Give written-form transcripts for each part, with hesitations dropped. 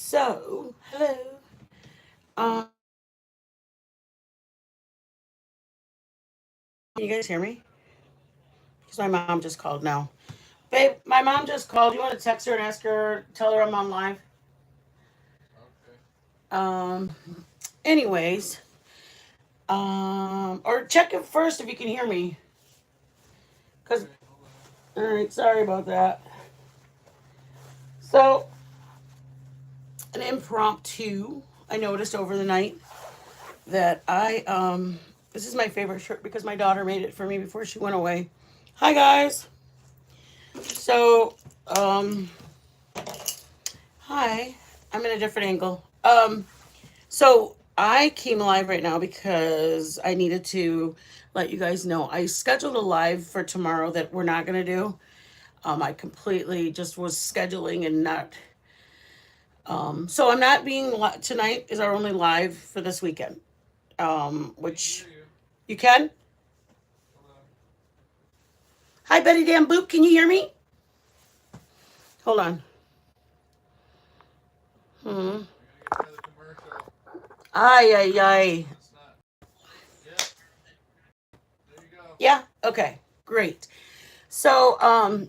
So, hello. Um, can you guys hear me? Because my mom just called now. Babe, my mom just called. You want to text her and ask her, tell her I'm on live? Um, anyways, or check it first if you can hear me. Because, all right, sorry about that. So, an impromptu, I noticed over the night that this is my favorite shirt because my daughter made it for me before she went away. Hi, guys. So, um, hi. I'm in a different angle. So I came live right now because I needed to let you guys know I scheduled a live for tomorrow that we're not gonna do. I completely just was scheduling and not. So I'm not being tonight is our only live for this weekend. Which you can. Hi, Betty Dan Boop. Can you hear me? Hold on. Hmm. Ay ay ay. Yeah. Okay. Great. So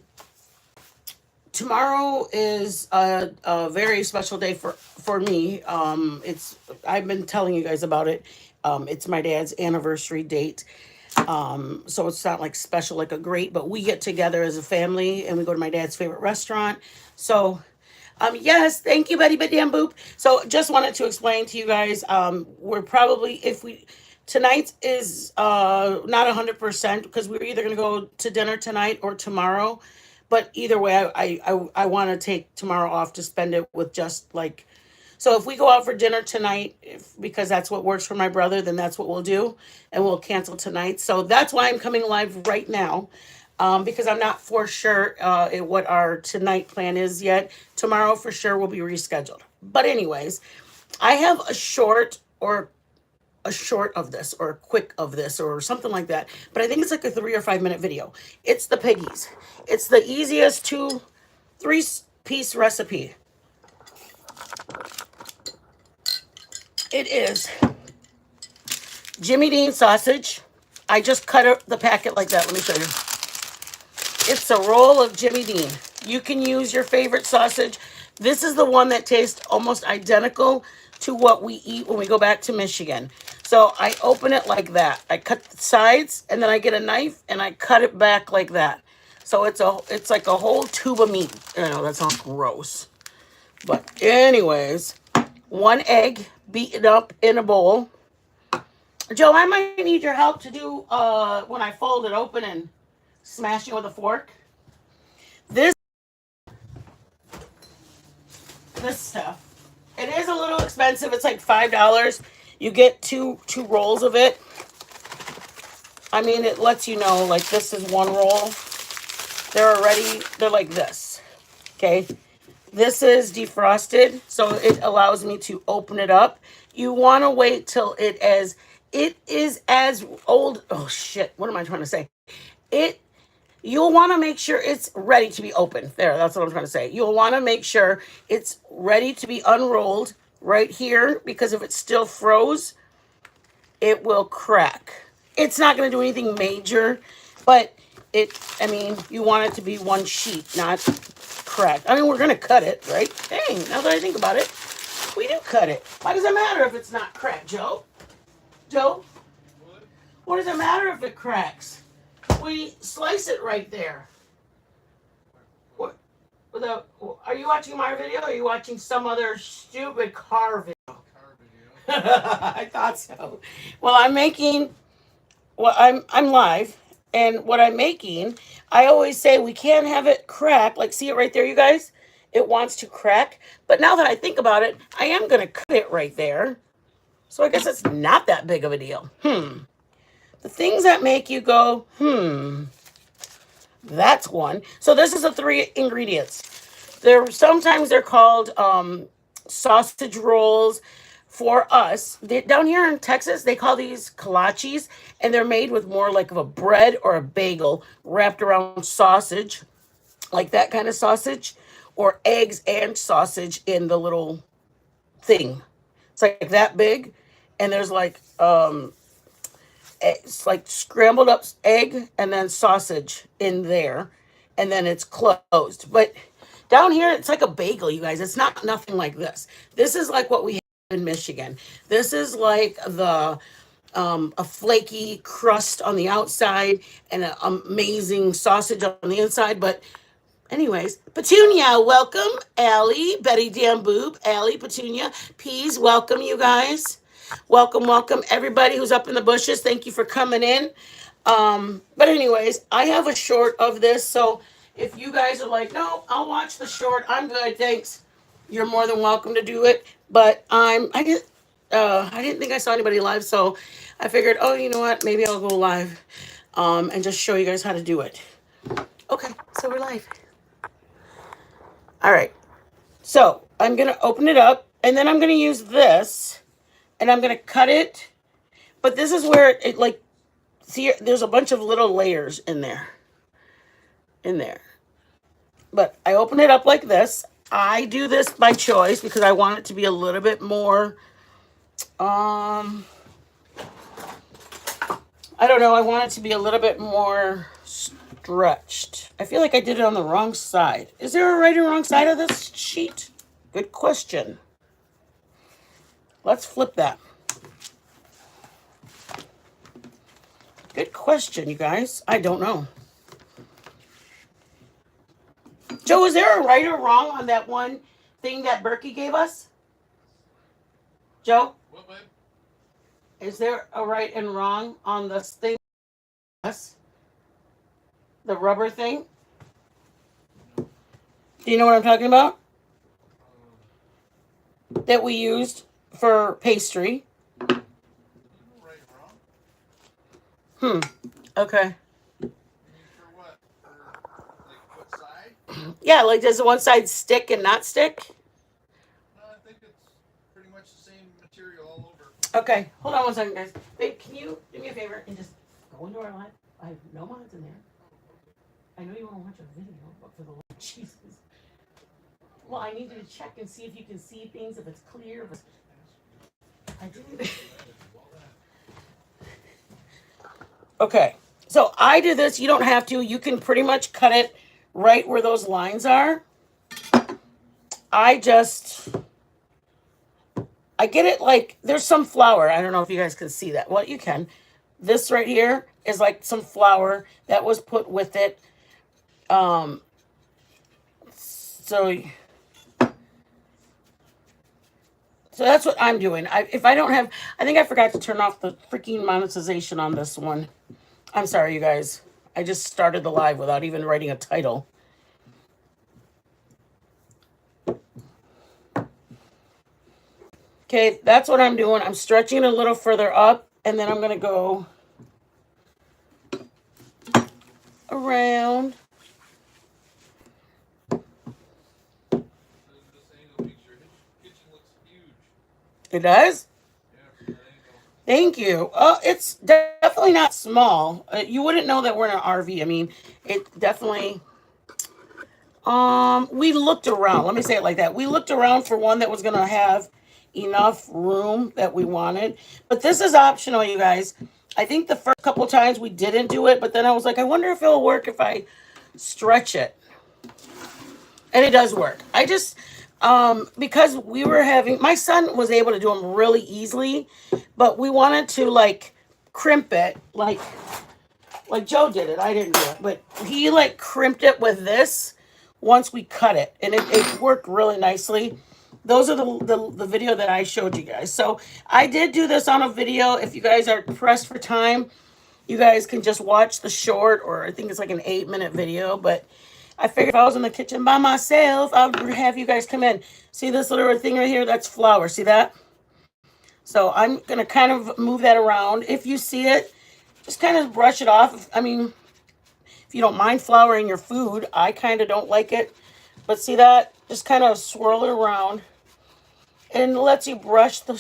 tomorrow is a very special day for me. It's I've been telling you guys about it. It's my dad's anniversary date. So it's not like special, like a great, but we get together as a family and we go to my dad's favorite restaurant. So, yes, thank you, Betty Badam Boop. So just wanted to explain to you guys, we're probably, if we, tonight is not 100% because we're either going to go to dinner tonight or tomorrow. But either way, I want to take tomorrow off to spend it with just like, so if we go out for dinner tonight, because that's what works for my brother, then that's what we'll do, and we'll cancel tonight. So that's why I'm coming live right now, because I'm not for sure what our tonight plan is yet. Tomorrow for sure will be rescheduled. But anyways, I have a short of this or a quick of this or something like that. But I think it's like a 3 or 5 minute video. It's the piggies. It's the easiest three-piece recipe. It is Jimmy Dean sausage. I just cut the packet like that. Let me show you. It's a roll of Jimmy Dean. You can use your favorite sausage. This is the one that tastes almost identical to what we eat when we go back to Michigan. So I open it like that. I cut the sides and then I get a knife and I cut it back like that. So it's like a whole tube of meat. I know that sounds gross. But anyways, one egg beaten up in a bowl. Joe, I might need your help to do when I fold it open and smash it with a fork. This this stuff. It is a little expensive. It's like $5. You get two rolls of it. I mean, it lets you know like this is one roll. They're like this. Okay. This is defrosted, so it allows me to open it up. You want to wait till it is as old. Oh shit! What am I trying to say? It You'll want to make sure it's ready to be open. There, that's what I'm trying to say. You'll want to make sure it's ready to be unrolled right here because if it's still froze, it will crack. It's not going to do anything major, but I mean, you want it to be one sheet, not cracked. I mean, we're going to cut it, right? Dang, now that I think about it, we do cut it. Why does it matter if it's not cracked, Joe? Joe, what does it matter if it cracks? We slice it right there. What? Are you watching my video or are you watching some other stupid car video? I thought so. Well, I'm live, and what I'm making, I always say we can't have it crack. Like, see it right there, you guys? It wants to crack. But now that I think about it, I am going to cut it right there. So I guess it's not that big of a deal. The things that make you go, that's one. So this is the three ingredients. Sometimes they're called sausage rolls. For us, down here in Texas, they call these kolaches, and they're made with more like of a bread or a bagel wrapped around sausage, like that kind of sausage, or eggs and sausage in the little thing. It's like that big, and there's like it's like scrambled up egg and then sausage in there, and then it's closed. But down here, it's like a bagel, you guys. It's not nothing like this. This is like what we have in Michigan. This is like the a flaky crust on the outside and an amazing sausage on the inside. But anyways, Petunia, welcome. Allie, Betty Dan Boob, Allie, Petunia, Peas, welcome you guys. Welcome, welcome everybody who's up in the bushes. Thank you for coming in. But anyways, I have a short of this, so if you guys are like, no, I'll watch the short, I'm good, thanks. You're more than welcome to do it. But I didn't think I saw anybody live, so I figured, oh, you know what? Maybe I'll go live, and just show you guys how to do it. Okay, so we're live. All right. So I'm gonna open it up, and then I'm gonna use this, and I'm gonna cut it. But this is where it like, see, there's a bunch of little layers in there. But I open it up like this. I do this by choice because I want it to be a little bit more, I don't know, I want it to be a little bit more stretched. I feel like I did it on the wrong side. Is there a right and wrong side of this sheet? Good question. Let's flip that. Good question, you guys. I don't know. Joe, is there a right or wrong on that one thing that Berkey gave us? Joe? What, babe? Is there a right and wrong on this thing? Yes. The rubber thing? No. Do you know what I'm talking about? That we used for pastry. Right or wrong? Okay. You mean for what? For, like, what side? Yeah, like does the one side stick and not stick? No, I think it's pretty much the same material all over. Okay, hold on one second, guys. Babe, can you do me a favor and just go into our live? I have no mods in there. I know you want to watch a video, but for the Lord Jesus. Well, I need you to check and see if you can see things, if it's clear. If it's... I didn't. Okay, so I do this. You don't have to. You can pretty much cut it right where those lines are. I get it like there's some flour. I don't know if you guys can see that. Well, you can. This right here is like some flour that was put with it. So that's what I'm doing. If I don't have, I think I forgot to turn off the freaking monetization on this one. I'm sorry, you guys. I just started the live without even writing a title. Okay, that's what I'm doing. I'm stretching a little further up, and then I'm going to go around. It does? Yeah, thank you. It's definitely not small. You wouldn't know that we're in an RV. I mean, it definitely... we looked around. Let me say it like that. We looked around for one that was going to have enough room that we wanted. But this is optional, you guys. I think the first couple times we didn't do it, but then I was like, I wonder if it'll work if I stretch it. And it does work. I just... because we were having, my son was able to do them really easily, but we wanted to like crimp it, like Joe did it. I didn't do it, but he like crimped it with this once we cut it, and it worked really nicely. Those are the video that I showed you guys. So I did do this on a video. If you guys are pressed for time, you guys can just watch the short, or I think it's like an 8-minute video, but I figured if I was in the kitchen by myself, I would have you guys come in. See this little thing right here? That's flour. See that? So I'm going to kind of move that around. If you see it, just kind of brush it off. I mean, if you don't mind flour in your food, I kind of don't like it. But see that? Just kind of swirl it around. And it lets you brush the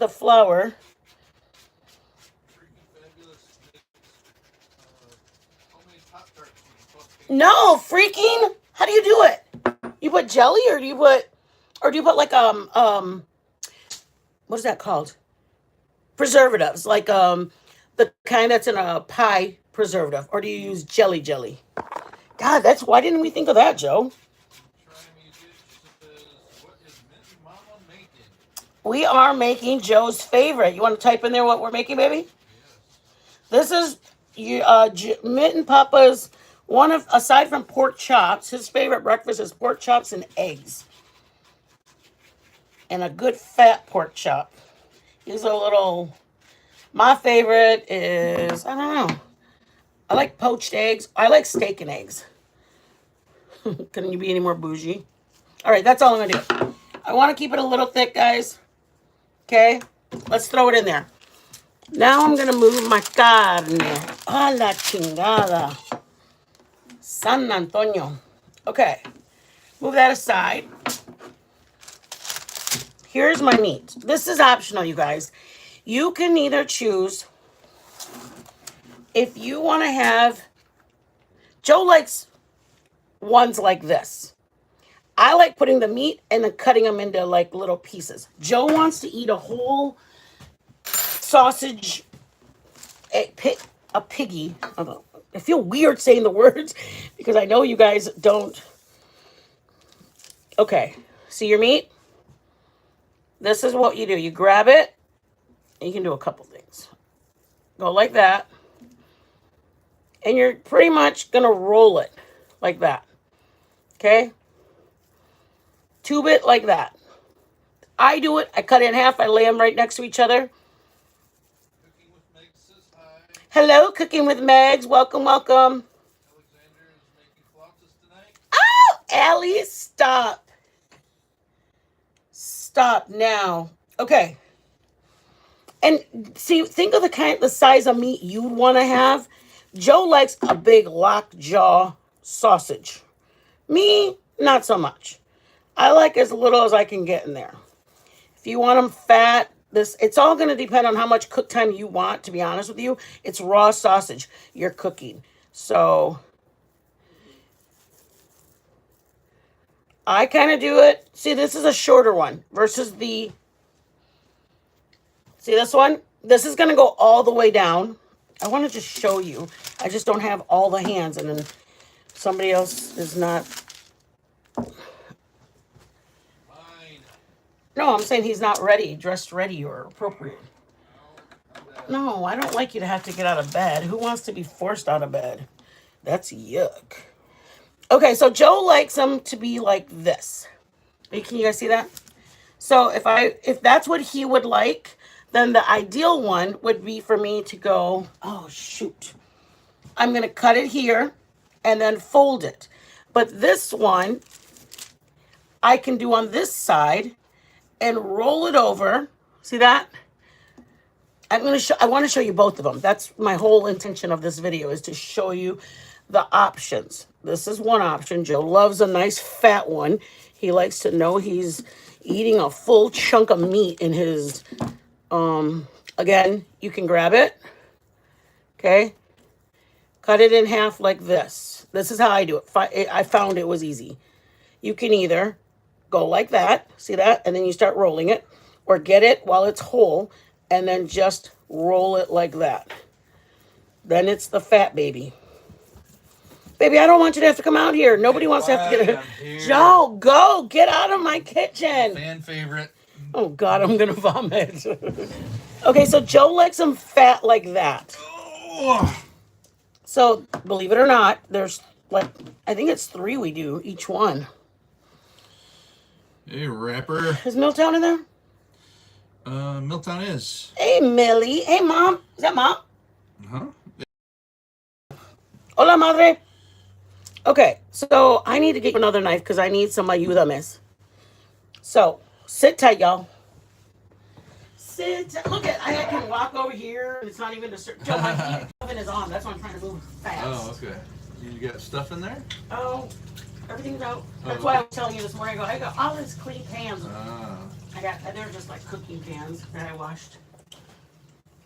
flour. No, freaking! How do you do it? You put jelly, or do you put like what is that called? Preservatives, like the kind that's in a pie preservative, or do you use jelly? God, that's why didn't we think of that, Joe? Try me, bitch says, what is Minton Mama making? We are making Joe's favorite. You want to type in there what we're making, baby? Yes. This is Mitten Papa's one of, aside from pork chops, his favorite breakfast is pork chops and eggs, and a good fat pork chop. He's a little. My favorite is, I don't know. I like poached eggs. I like steak and eggs. Couldn't you be any more bougie? All right, that's all I'm gonna do. I want to keep it a little thick, guys. Okay, let's throw it in there. Now I'm gonna move my carne. A la chingada. San Antonio. Okay, move that aside. Here's my meat. This is optional, you guys. You can either choose if you want to have. Joe likes ones like this. I like putting the meat and then cutting them into like little pieces. Joe wants to eat a whole sausage, a piggy. I feel weird saying the words because I know you guys don't. Okay, see your meat? This is what you do. You grab it, and you can do a couple things. Go like that, and you're pretty much gonna roll it like that. Okay? Tube it like that. I do it. I cut it in half. I lay them right next to each other. Cooking with Meg says hi. Hello, Cooking with Megs. Welcome, welcome. Alexander is making flautas tonight. Oh, Allie, stop. Stop now. Okay. And see, think of the size of meat you'd want to have. Joe likes a big lockjaw sausage. Me, not so much. I like as little as I can get in there. If you want them fat, it's all going to depend on how much cook time you want, to be honest with you. It's raw sausage you're cooking. So I kind of do it. See, this is a shorter one versus see this one? This is going to go all the way down. I want to just show you. I just don't have all the hands, and then somebody else is not. Mine. No, I'm saying he's not ready, dressed ready or appropriate. No, I don't like you to have to get out of bed. Who wants to be forced out of bed? That's yuck. Okay, so Joe likes them to be like this. Can you guys see that? So if that's what he would like, then the ideal one would be for me to go, oh shoot. I'm going to cut it here and then fold it. But this one, I can do on this side and roll it over. See that? I want to show you both of them. That's my whole intention of this video, is to show you the options. This is one option. Joe loves a nice fat one. He likes to know he's eating a full chunk of meat in his, again, you can grab it. Okay. Cut it in half like this. This is how I do it. I found it was easy. You can either go like that, see that? And then you start rolling it, or get it while it's whole and then just roll it like that. Then it's the fat baby. Baby, I don't want you to have to come out here. Nobody wants to have to get it. Joe, go. Get out of my kitchen. Fan favorite. Oh, God, I'm going to vomit. Okay, so Joe likes them fat like that. Oh. So, believe it or not, there's I think it's 3 we do, each one. Hey, rapper. Is Milltown in there? Milltown is. Hey, Millie. Hey, Mom. Is that Mom? Huh? Hola, madre. Okay, so I need to get another knife because I need some ayuda, miss. So, sit tight, y'all. Sit tight. Look I can walk over here. It's not even a certain. Joe, my heat oven is on. That's why I'm trying to move fast. Oh, okay. You got stuff in there? Oh, everything's out. That's Oh, why I was telling you this morning. I got all these clean pans. Ah. They're just like cooking pans that I washed.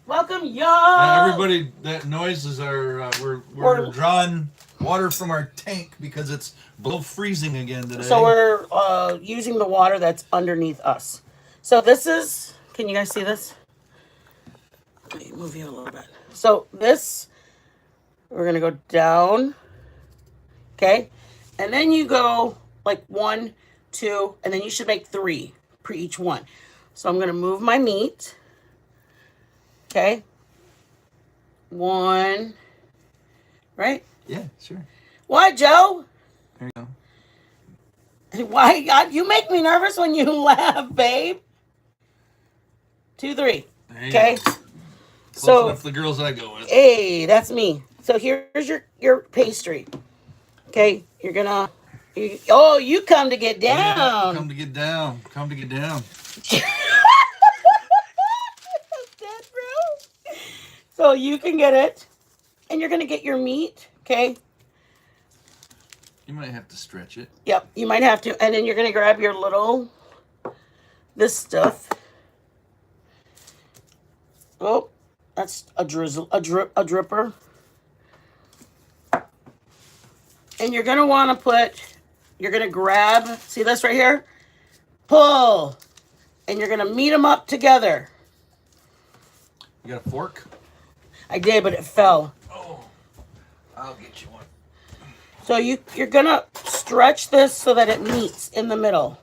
Welcome, y'all. Everybody, that noise is our. We're drawing water from our tank because it's below freezing again today. So we're using the water that's underneath us. So this is Can you guys see this? Let me move you a little bit. So this, we're gonna go down, okay? And then you go like 1, 2, and then you should make 3 per each one. So I'm gonna move my meat, okay? 1, right? Yeah, sure. What, Joe? There you go. Why, God, you make me nervous when you laugh, babe. 2, 3. There you Okay. go. Close So enough for the girls I go with. hey, that's me. So here's your pastry. Okay, you're gonna. You come to get Yeah, down. come to get down. Come to get down. Dead, bro. So you can get it, and you're gonna get your meat. Okay. You might have to stretch it. Yep, you might have to, and then you're gonna grab your little this stuff. Oh, that's a drizzle, a dripper. And you're gonna want to you're gonna grab, see this right here? Pull, and you're gonna meet them up together. You got a fork? I did, but it fell. Oh, I'll get you one. So you're gonna stretch this so that it meets in the middle.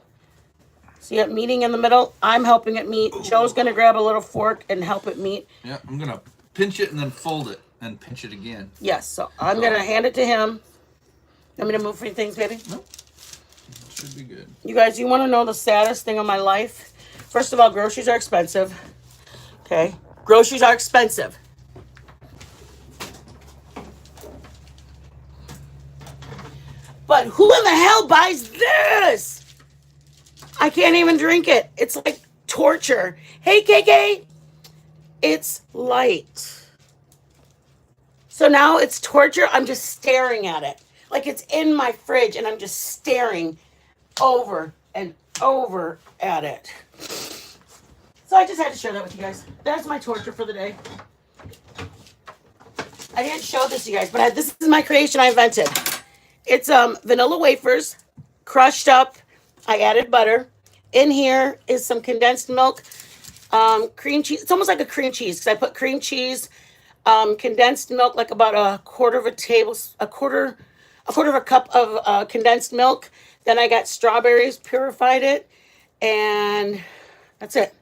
See it meeting in the middle? I'm helping it meet. Joe's gonna grab a little fork and help it meet. Yeah, I'm gonna pinch it and then fold it and pinch it again. Yes, so I'm gonna hand it to him. Want me to move for your things, baby? Nope. Should be good. You guys, you want to know the saddest thing of my life? First of all, groceries are expensive. Okay? Groceries are expensive. But who in the hell buys this? I can't even drink it. It's like torture. Hey, KK. It's light. So now it's torture. I'm just staring at it. Like it's in my fridge and I'm just staring over and over at it. So I just had to share that with you guys. That's my torture for the day. I didn't show this to you guys, but this is my creation I invented. It's vanilla wafers, crushed up. I added butter. In here is some condensed milk, cream cheese. It's almost like a cream cheese because I put cream cheese, condensed milk, like about a quarter of a cup of condensed milk. Then I got strawberries, purified it, and that's it.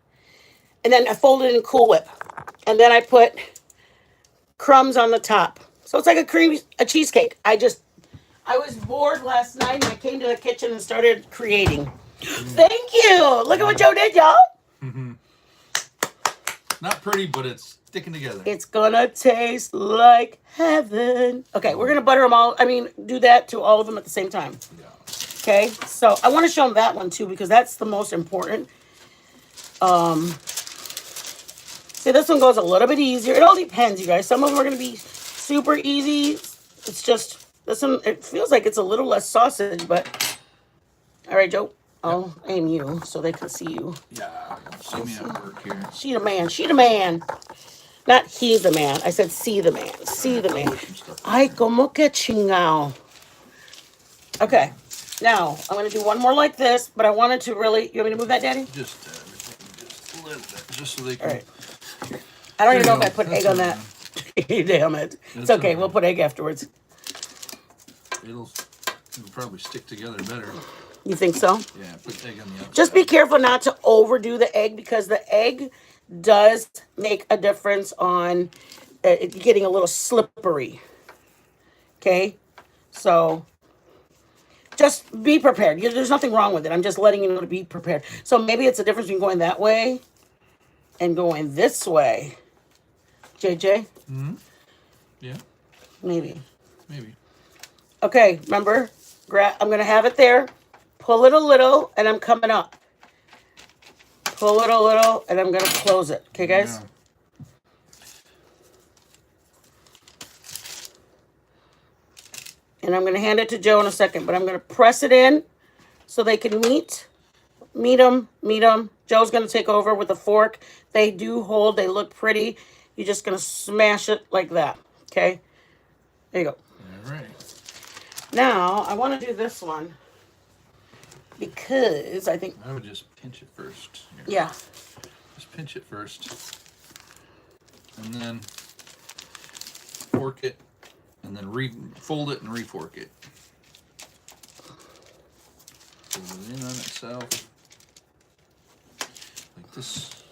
And then I folded it in Cool Whip. And then I put crumbs on the top. So it's like a cheesecake. I was bored last night and I came to the kitchen and started creating. Thank you. Look at what Joe did, y'all. Mm-hmm. Not pretty, but it's sticking together. It's gonna taste like heaven. Okay, we're gonna butter them all. Do that to all of them at the same time. Yeah. Okay, so I want to show them that one too because that's the most important. See, this one goes a little bit easier. It all depends, you guys. Some of them are gonna be super easy. It's just this one. It feels like it's a little less sausage, but all right, Joe. I'll aim you so they can see you. Yeah, see me at work here. She the man. She the man. Not he the man. I said see the man. See the man. Ay, como que chingao. Okay. Now, I'm going to do one more like this, but I wanted to really... You want me to move that, Daddy? Just everything, just a little bit, just so they can... All right. I don't even know if I put That's egg on all that. Damn it. It's That's okay. all right. We'll put egg afterwards. It'll probably stick together better. You think so? Yeah, put egg on the outside. Just be careful not to overdo the egg because the egg does make a difference on it getting a little slippery. Okay? So just be prepared. There's nothing wrong with it. I'm just letting you know to be prepared. So maybe it's a difference between going that way and going this way. JJ? Mm-hmm. Yeah. Maybe. Maybe. Okay, remember? I'm going to have it there. Pull it a little, and I'm coming up. Pull it a little, and I'm going to close it. Okay, guys? Yeah. And I'm going to hand it to Joe in a second, but I'm going to press it in so they can meet them. Joe's going to take over with a fork. They do hold. They look pretty. You're just going to smash it like that. Okay? There you go. All right. Now, I want to do this one because I think... I would just pinch it first. Here. Yeah. Just pinch it first. And then fork it. And then fold it and refork it. Pull it in on itself. Like this.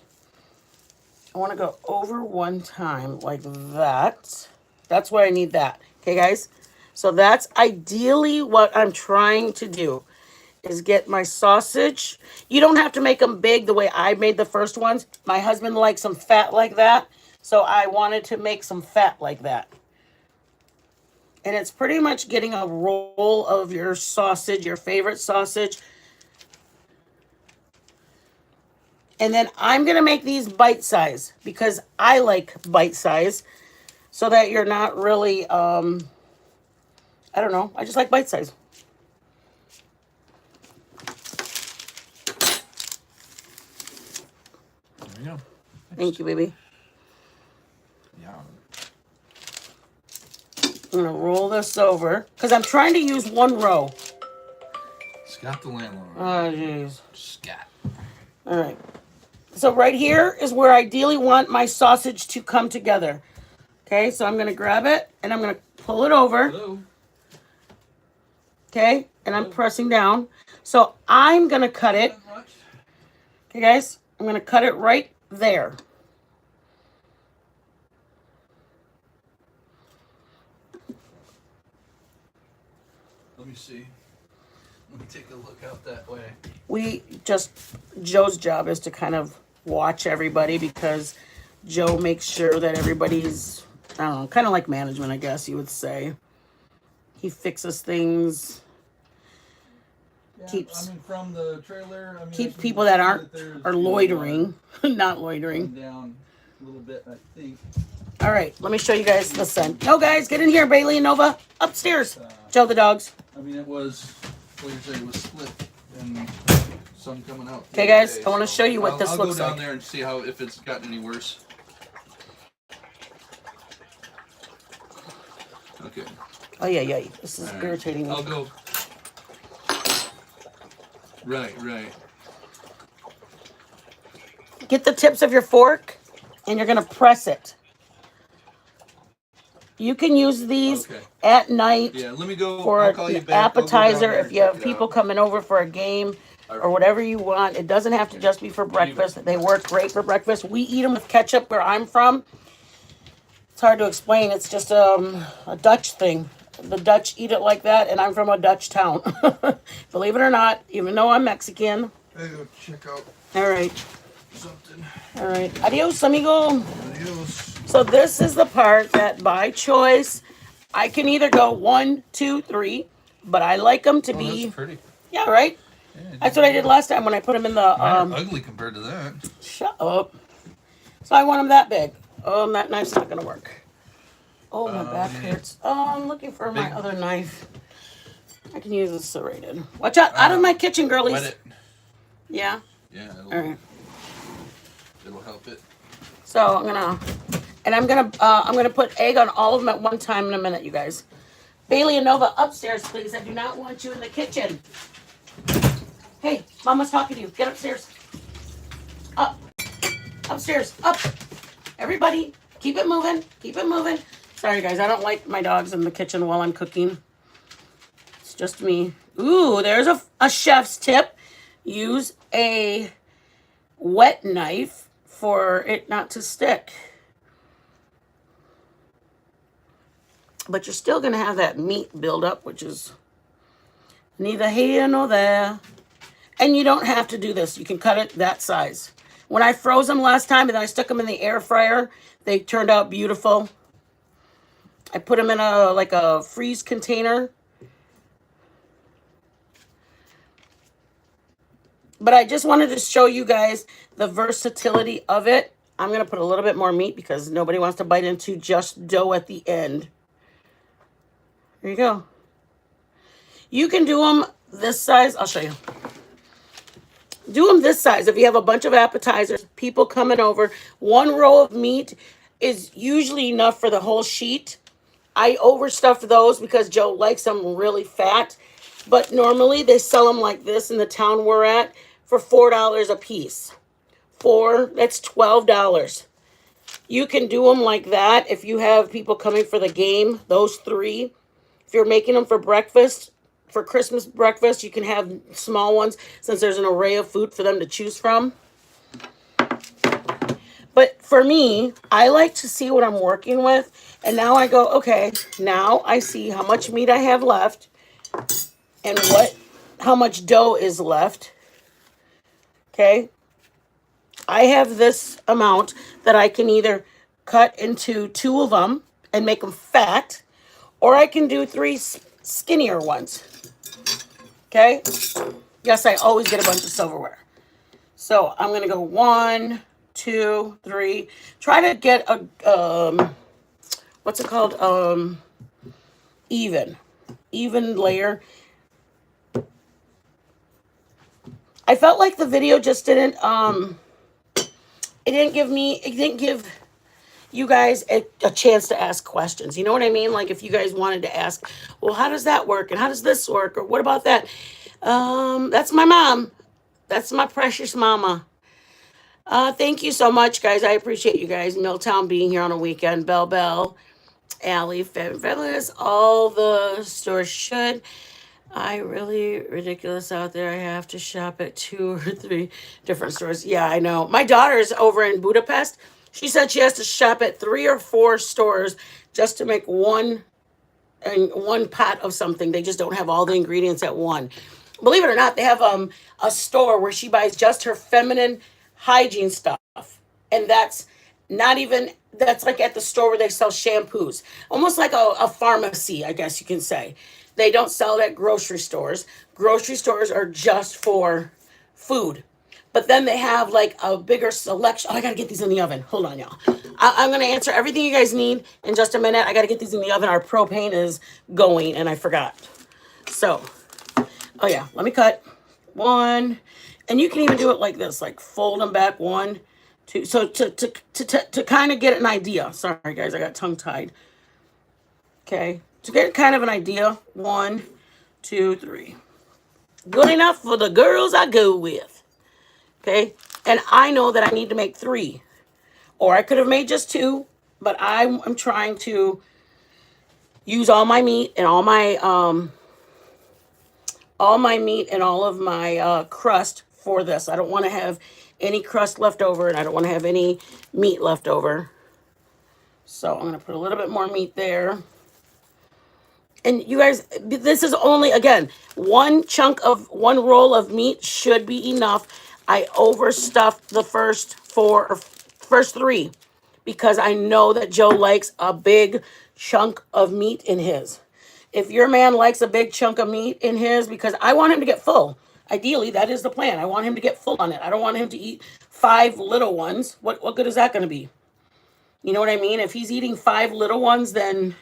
I want to go over one time like that. That's why I need that. Okay, guys? So that's ideally what I'm trying to do, is get my sausage. You don't have to make them big the way I made the first ones. My husband likes them fat like that, so I wanted to make some fat like that. And it's pretty much getting a roll of your sausage, your favorite sausage. And then I'm going to make these bite size because I like bite size, so that you're not really, I don't know. I just like bite size. There you go. Thank you, baby. Yeah. I'm going to roll this over because I'm trying to use one row. Scott the landlord. Oh, jeez. Scott. All right. So right here is where I ideally want my sausage to come together. Okay, so I'm going to grab it and I'm going to pull it over. Hello. Okay, and I'm pressing down. So I'm going to cut it. Okay, guys, I'm going to cut it right there. Let me see. Let me take a look out that way. Joe's job is to kind of watch everybody because Joe makes sure that everybody's, I don't know, kind of like management, I guess you would say. He fixes things. Yeah, from the trailer, keeps people that are loitering, not loitering. Down a little bit, I think. All right, let me show you guys the sun. No, guys, get in here, Bailey and Nova. Upstairs. Joe the dogs. It was, like I say, it was split and sun coming out. Okay, guys, I want to show you what this looks like. I'll go down there and see if it's gotten any worse. Okay. Oh, yeah. This is irritating me. I'll go. Right. Get the tips of your fork, and you're going to press it. You can use these at night let me go for an appetizer if you have people coming over for a game or whatever you want. It doesn't have to just be for breakfast. They work great for breakfast. We eat them with ketchup where I'm from. It's hard to explain. It's just a Dutch thing. The Dutch eat it like that, and I'm from a Dutch town. Believe it or not, even though I'm Mexican. I go check out All right. something. All right. Adios, amigo. Adios. So this is the part that by choice, I can either go 1, 2, 3, but I like them to be. That's pretty. Yeah, right? Yeah, that's what I did last time when I put them in the. Mine are ugly compared to that. Shut up. So I want them that big. Oh, that knife's not going to work. Oh, my back hurts. Oh, I'm looking for my other knife. I can use this serrated. Watch out of my kitchen, girlies. Wet it. Yeah? Yeah. All right. It'll help it. So I'm gonna put egg on all of them at one time in a minute, you guys. Bailey and Nova, upstairs, please. I do not want you in the kitchen. Hey, Mama's talking to you. Get upstairs. Up. Upstairs. Up. Everybody, keep it moving. Keep it moving. Sorry, guys. I don't like my dogs in the kitchen while I'm cooking. It's just me. Ooh, there's a chef's tip. Use a wet knife for it not to stick. But you're still going to have that meat build up, which is neither here nor there. And you don't have to do this. You can cut it that size. When I froze them last time and then I stuck them in the air fryer, they turned out beautiful. I put them in a freeze container. But I just wanted to show you guys the versatility of it. I'm going to put a little bit more meat because nobody wants to bite into just dough at the end. There you go. You can do them this size. I'll show you. Do them this size. If you have a bunch of appetizers, people coming over, one row of meat is usually enough for the whole sheet. I overstuffed those because Joe likes them really fat. But normally they sell them like this in the town we're at for $4 a piece. 4, that's $12. You can do them like that if you have people coming for the game, those 3. If you're making them for breakfast, for Christmas breakfast, you can have small ones since there's an array of food for them to choose from. But for me, I like to see what I'm working with. And now I go, okay, now I see how much meat I have left and how much dough is left. Okay. I have this amount that I can either cut into 2 of them and make them fat, or I can do 3 skinnier ones. Okay. Yes, I always get a bunch of silverware. So I'm going to go 1, 2, 3. Try to get a, what's it called? Even layer. I felt like the video just didn't, it didn't give you guys a chance to ask questions. You know what I mean? Like if you guys wanted to ask, well, how does that work? And how does this work? Or what about that? That's my mom. That's my precious mama. Thank you so much, guys. I appreciate you guys. Milltown being here on a weekend. Bell, Alley, Fabulous. All the stores should. I really ridiculous out there. I have to shop at 2 or 3 different stores. Yeah, I know. My daughter's over in Budapest. She said she has to shop at 3 or 4 stores just to make one pot of something. They just don't have all the ingredients at one. Believe it or not, they have a store where she buys just her feminine hygiene stuff. And that's like at the store where they sell shampoos. Almost like a pharmacy, I guess you can say. They don't sell it at grocery stores. Grocery stores are just for food. But then they have like a bigger selection. Oh, I got to get these in the oven. Hold on, y'all. I'm going to answer everything you guys need in just a minute. I got to get these in the oven. Our propane is going and I forgot. So, oh yeah, let me cut 1. And you can even do it like this, like fold them back 1, 2. So to kind of get an idea. Sorry, guys, I got tongue tied. Okay. To get kind of an idea, 1, 2, 3. Good enough for the girls I go with. Okay. And I know that I need to make 3. Or I could have made just 2. But I'm trying to use all my meat and all my meat and all of my crust for this. I don't want to have any crust left over, and I don't want to have any meat left over. So I'm going to put a little bit more meat there. And you guys, this is only, again, one roll of meat should be enough. I overstuffed the first 3 because I know that Joe likes a big chunk of meat in his. If your man likes a big chunk of meat in his, because I want him to get full. Ideally, that is the plan. I want him to get full on it. I don't want him to eat 5 little ones. What good is that going to be? You know what I mean? If he's eating 5 little ones, then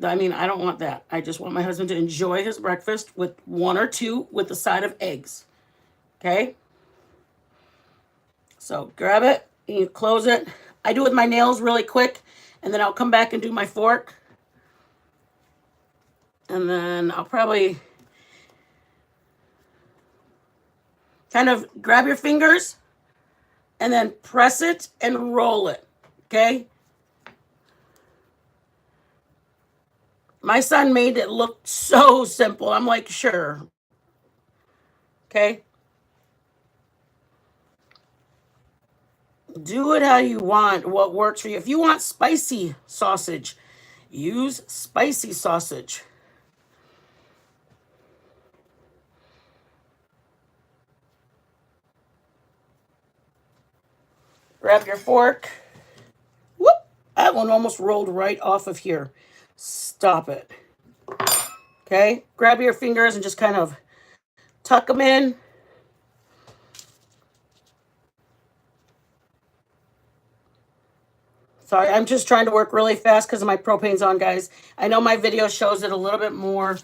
I mean, I don't want that. I just want my husband to enjoy his breakfast with 1 or 2 with the side of eggs. Okay? So grab it, and you close it. I do it with my nails really quick, and then I'll come back and do my fork. And then I'll probably kind of grab your fingers and then press it and roll it. Okay? My son made it look so simple. I'm like, sure. Okay? Do it how you want, what works for you. If you want spicy sausage, use spicy sausage. Grab your fork. Whoop! That one almost rolled right off of here. Stop it. Okay? Grab your fingers and just kind of tuck them in. Sorry, I'm just trying to work really fast because my propane's on, guys. I know my video shows it a little bit more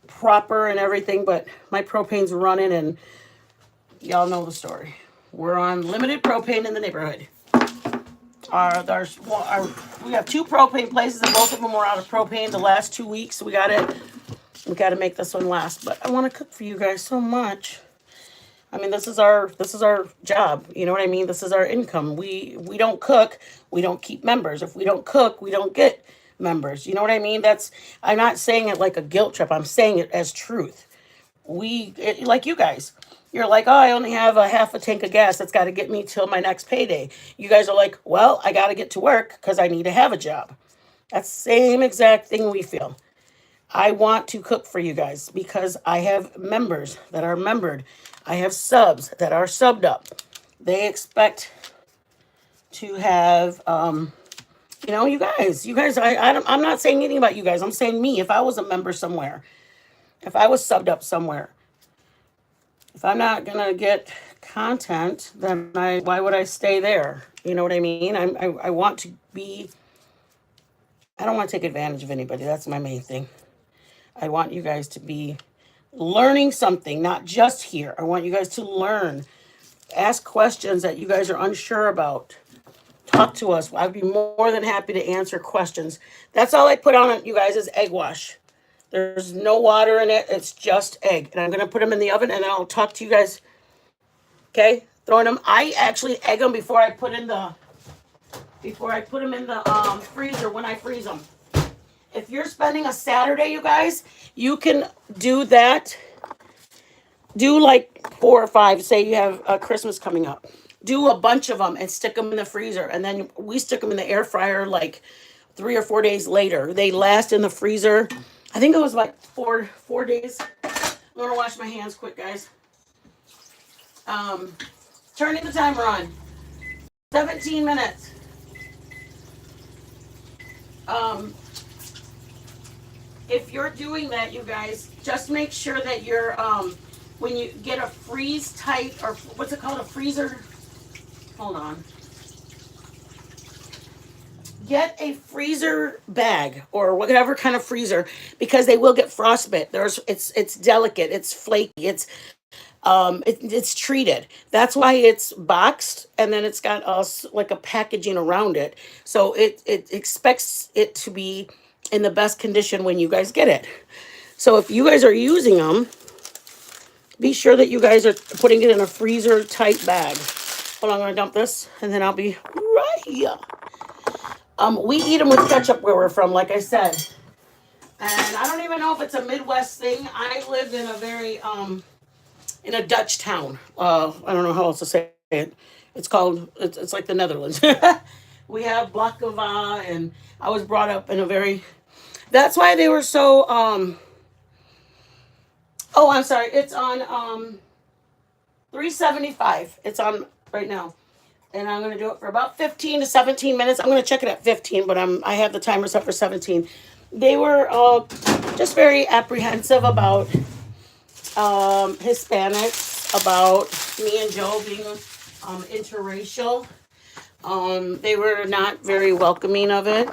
proper and everything, but my propane's running and y'all know the story. We're on limited propane in the neighborhood. We have 2 propane places and both of them were out of propane the last 2 weeks. So we got to make this one last. But I want to cook for you guys so much. I mean, this is our job. You know what I mean? This is our income. We don't cook, we don't keep members. If we don't cook, we don't get members. You know what I mean? That's I'm not saying it like a guilt trip. I'm saying it as truth. Like you guys. You're like, oh, I only have a half a tank of gas. That's got to get me till my next payday. You guys are like, well, I got to get to work because I need to have a job. That's the same exact thing we feel. I want to cook for you guys because I have members that are membered. I have subs that are subbed up. They expect to have, you guys. I'm not saying anything about you guys. I'm saying me. If I was a member somewhere, if I was subbed up somewhere, if I'm not gonna get content, then why would I stay there? You know what I mean? I want to be. I don't want to take advantage of anybody. That's my main thing. I want you guys to be learning something, not just here. I want you guys to learn, ask questions that you guys are unsure about. Talk to us. I'd be more than happy to answer questions. That's all I put on it, you guys, is egg wash. There's no water in it. It's just egg. And I'm going to put them in the oven and I'll talk to you guys. Okay? Throwing them. I actually egg them before I put in the freezer when I freeze them. If you're spending a Saturday, you guys, you can do that. Do like 4 or 5. Say you have a Christmas coming up. Do a bunch of them and stick them in the freezer. And then we stick them in the air fryer like 3 or 4 days later. They last in the freezer. I think it was like 4 days. I'm going to wash my hands quick, guys. Turning the timer on. 17 minutes. If you're doing that, you guys, just make sure that you're, when you get a freeze tight, or what's it called, a freezer? Hold on. Get a freezer bag or whatever kind of freezer because they will get frostbite. It's delicate, it's flaky, it's treated. That's why it's boxed and then it's got like a packaging around it. So it expects it to be in the best condition when you guys get it. So if you guys are using them, be sure that you guys are putting it in a freezer tight bag. Hold on, I'm gonna dump this and then I'll be right here. We eat them with ketchup where we're from, like I said. And I don't even know if it's a Midwest thing. I lived in a very, in a Dutch town. I don't know how else to say it. It's like the Netherlands. We have baklava, and I was brought up in a very, that's why they were so, oh, I'm sorry. It's on, $3.75. It's on right now. And I'm going to do it for about 15 to 17 minutes. I'm going to check it at 15, but I have the timer set for 17. They were just very apprehensive about Hispanics, about me and Joe being interracial. They were not very welcoming of it.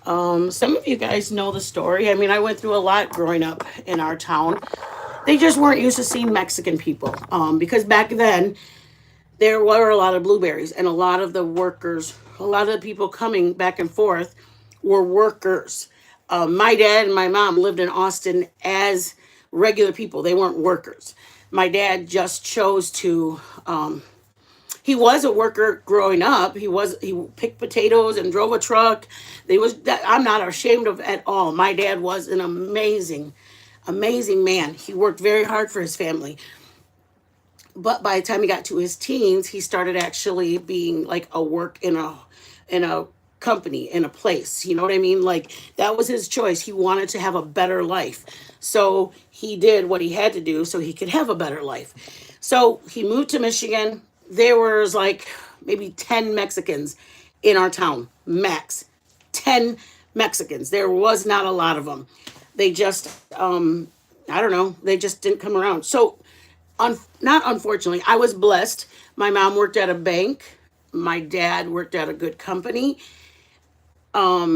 Some of you guys know the story. I mean, I went through a lot growing up in our town. They just weren't used to seeing Mexican people because back then, there were a lot of blueberries and a lot of the workers, a lot of the people coming back and forth were workers. My dad and my mom lived in Austin as regular people. They weren't workers. My dad just chose to, he was a worker growing up. He picked potatoes and drove a truck. I'm not ashamed of at all. My dad was an amazing, amazing man. He worked very hard for his family. But by the time he got to his teens, he started actually being like a work in a company, in a place. You know what I mean? Like that was his choice. He wanted to have a better life. So he did what he had to do so he could have a better life. So he moved to Michigan. There was like maybe 10 Mexicans in our town, max. 10 Mexicans. There was not a lot of them. They just, I don't know, they just didn't come around. So not unfortunately, I was blessed. My mom worked at a bank. My dad worked at a good company. I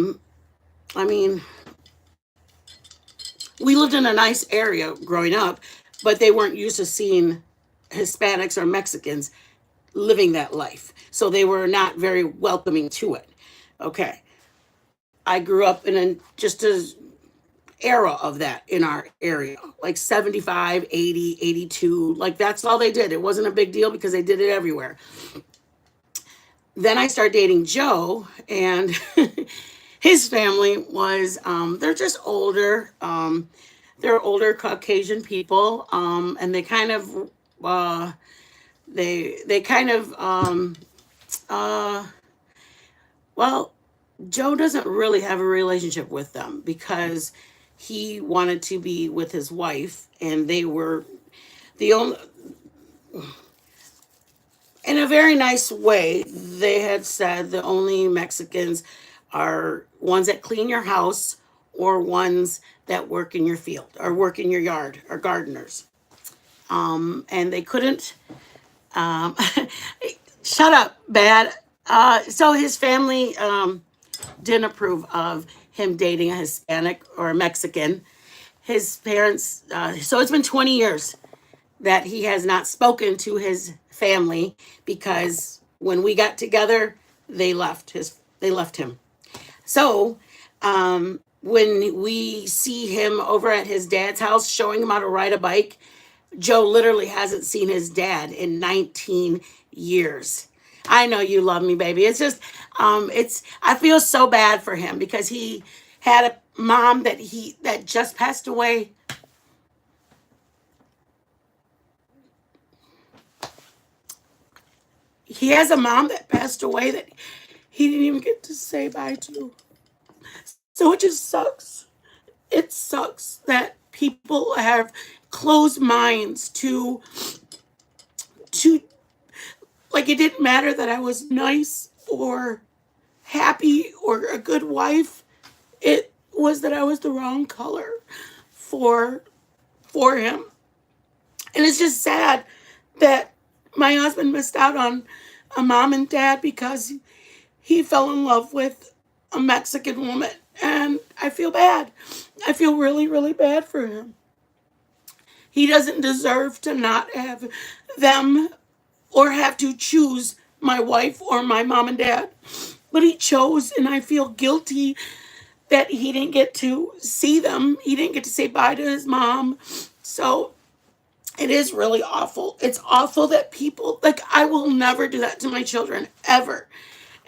mean, we lived in a nice area growing up, but they weren't used to seeing Hispanics or Mexicans living that life. So they were not very welcoming to it. Okay. I grew up in just as era of that in our area, like 75, 80, 82. Like that's all they did. It wasn't a big deal because they did it everywhere. Then I started dating Joe, and his family was, they're just older. They're older Caucasian people, and they kind of, they kind of, uh, well, Joe doesn't really have a relationship with them because he wanted to be with his wife, and they were the only, in a very nice way, they had said the only Mexicans are ones that clean your house or ones that work in your field or work in your yard or gardeners. And they couldn't, um, shut up, bad. So his family didn't approve of him dating a Hispanic or a Mexican. His parents, so it's been 20 years that he has not spoken to his family because when we got together, they left him. So when we see him over at his dad's house showing him how to ride a bike, Joe literally hasn't seen his dad in 19 years. I know you love me, baby. It's just, I feel so bad for him because he had a mom that just passed away. He has a mom that passed away that he didn't even get to say bye to. So it just sucks. It sucks that people have closed minds to like it didn't matter that I was nice or happy or a good wife. It was that I was the wrong color for for him. And it's just sad that my husband missed out on a mom and dad because he fell in love with a Mexican woman. And I feel bad. I feel really, really bad for him. He doesn't deserve to not have them or have to choose my wife or my mom and dad. But he chose, and I feel guilty that he didn't get to see them. He didn't get to say bye to his mom. So it is really awful. It's awful that people, like, I will never do that to my children, ever.